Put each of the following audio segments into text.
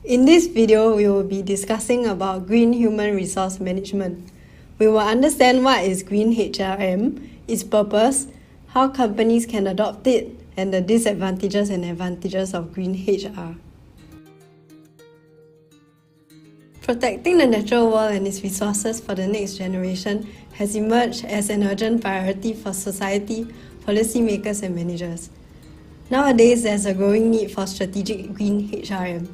In this video, we will be discussing about green human resource management. We will understand what is Green HRM, its purpose, how companies can adopt it, and the disadvantages and advantages of Green HR. Protecting the natural world and its resources for the next generation has emerged as an urgent priority for society, policymakers, and managers. Nowadays, there's a growing need for strategic Green HRM.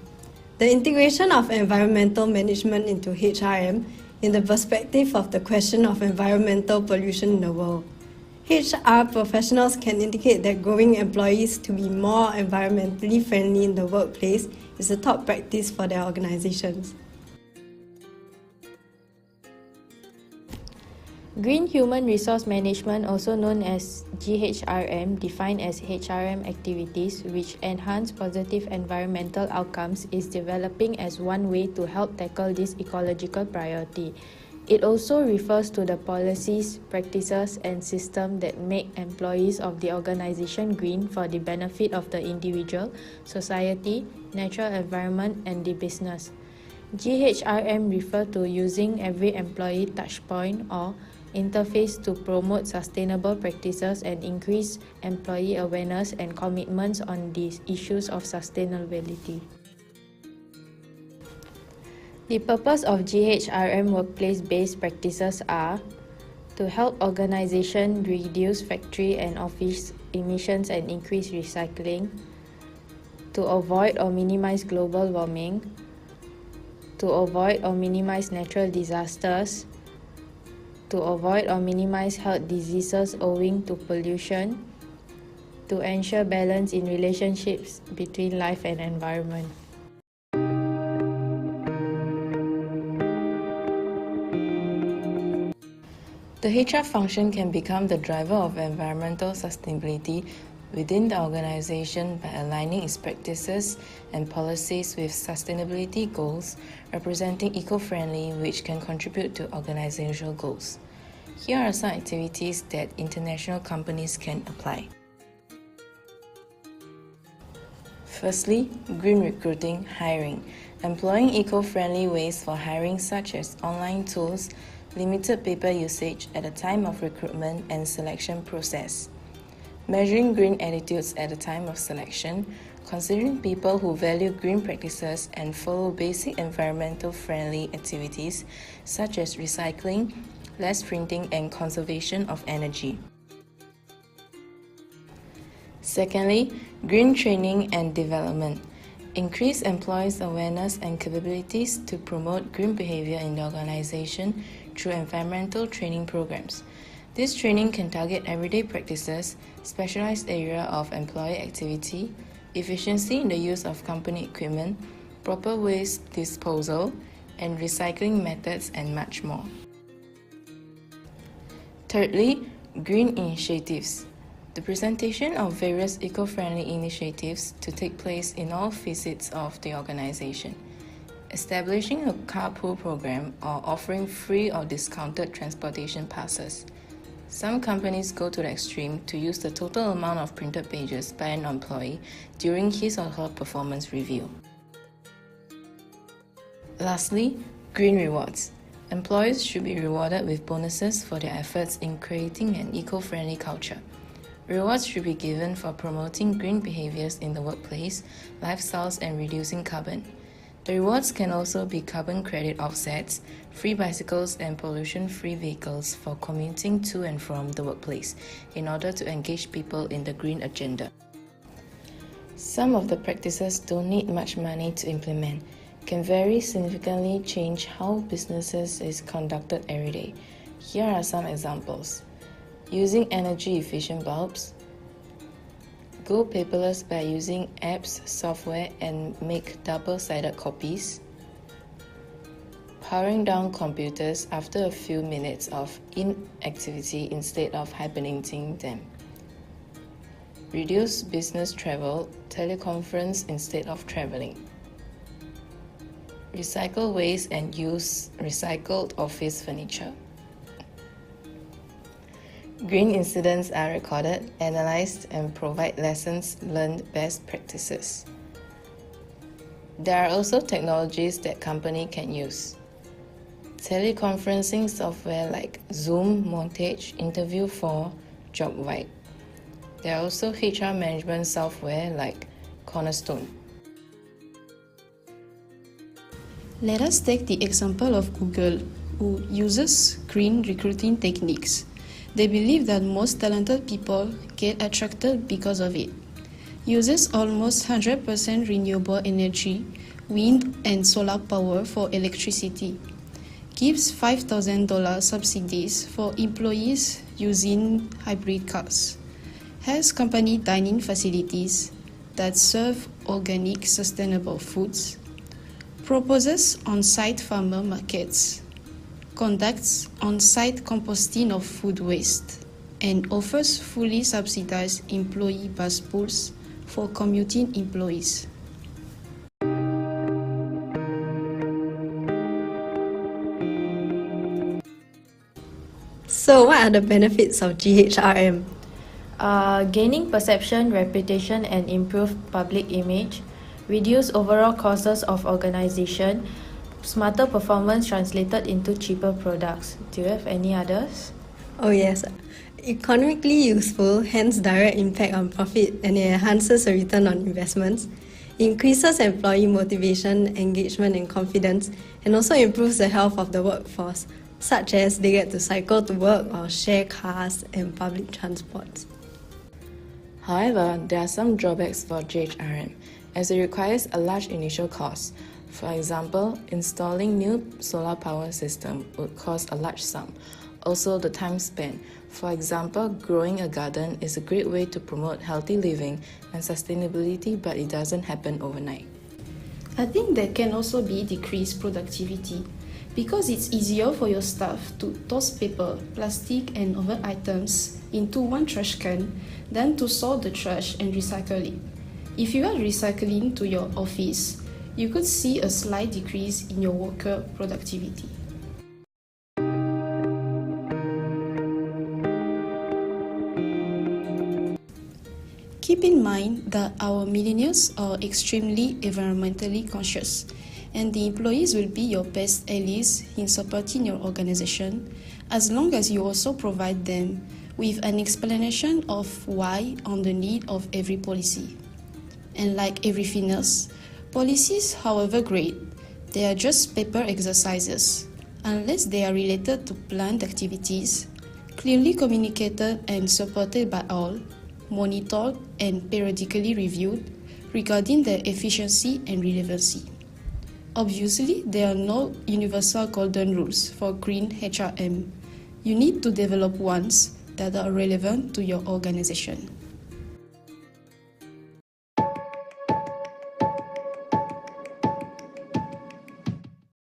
The integration of environmental management into HRM in the perspective of the question of environmental pollution in the world. HR professionals can indicate that growing employees to be more environmentally friendly in the workplace is a top practice for their organizations. Green Human Resource Management, also known as GHRM, defined as HRM activities which enhance positive environmental outcomes, is developing as one way to help tackle this ecological priority. It also refers to the policies, practices, and systems that make employees of the organization green for the benefit of the individual, society, natural environment, and the business. GHRM refers to using every employee touchpoint or interface to promote sustainable practices and increase employee awareness and commitments on these issues of sustainability. The purpose of GHRM workplace-based practices are to help organizations reduce factory and office emissions and increase recycling, to avoid or minimize global warming, to avoid or minimize natural disasters, to avoid or minimize health diseases owing to pollution, to ensure balance in relationships between life and environment. The HR function can become the driver of environmental sustainability within the organization by aligning its practices and policies with sustainability goals, representing eco-friendly, which can contribute to organizational goals. Here are some activities that international companies can apply. Firstly, green recruiting, hiring, employing eco-friendly ways for hiring such as online tools, limited paper usage at the time of recruitment and selection process. Measuring green attitudes at the time of selection, considering people who value green practices and follow basic environmental friendly activities such as recycling, less printing, and conservation of energy. Secondly, green training and development. Increase employees' awareness and capabilities to promote green behavior in the organization through environmental training programs. This training can target everyday practices, specialized area of employee activity, efficiency in the use of company equipment, proper waste disposal, and recycling methods, and much more. Thirdly, green initiatives. The presentation of various eco-friendly initiatives to take place in all facets of the organization. Establishing a carpool program or offering free or discounted transportation passes. Some companies go to the extreme to use the total amount of printed pages by an employee during his or her performance review. Lastly, green rewards. Employees should be rewarded with bonuses for their efforts in creating an eco-friendly culture. Rewards should be given for promoting green behaviors in the workplace, lifestyles, and reducing carbon. The rewards can also be carbon credit offsets, free bicycles, and pollution-free vehicles for commuting to and from the workplace in order to engage people in the green agenda. Some of the practices don't need much money to implement, can very significantly change how businesses is conducted every day. Here are some examples. Using energy-efficient bulbs, go paperless by using apps, software, and make double-sided copies. Powering down computers after a few minutes of inactivity instead of hibernating them. Reduce business travel, teleconference instead of traveling. Recycle waste and use recycled office furniture. Green incidents are recorded, analyzed, and provide lessons learned best practices. There are also technologies that company can use. Teleconferencing software like Zoom, Montage, Interview 4, JobVite. There are also HR management software like Cornerstone. Let us take the example of Google, who uses green recruiting techniques. They believe that most talented people get attracted because of it. Uses almost 100% renewable energy, wind and solar power for electricity. Gives $5,000 subsidies for employees using hybrid cars. Has company dining facilities that serve organic, sustainable foods. Proposes on-site farmer markets, conducts on-site composting of food waste, and offers fully subsidized employee bus pools for commuting employees. So, what are the benefits of GHRM? Gaining perception, reputation, and improved public image, reduce overall costs of organization, smarter performance translated into cheaper products. Do you have any others? Oh yes, economically useful, hence direct impact on profit, and it enhances the return on investments, increases employee motivation, engagement and confidence, and also improves the health of the workforce, such as they get to cycle to work or share cars and public transports. However, there are some drawbacks for GHRM, as it requires a large initial cost. For example, installing new solar power system would cost a large sum. Also, the time spent. For example, growing a garden is a great way to promote healthy living and sustainability, but it doesn't happen overnight. I think there can also be decreased productivity because it's easier for your staff to toss paper, plastic and other items into one trash can than to sort the trash and recycle it. If you are recycling to your office, you could see a slight decrease in your worker productivity. Keep in mind that our millennials are extremely environmentally conscious, and the employees will be your best allies in supporting your organization, as long as you also provide them with an explanation of why on the need of every policy. And like everything else, policies, however great, they are just paper exercises, unless they are related to planned activities, clearly communicated and supported by all, monitored and periodically reviewed regarding their efficiency and relevancy. Obviously, there are no universal golden rules for Green HRM. You need to develop ones that are relevant to your organization.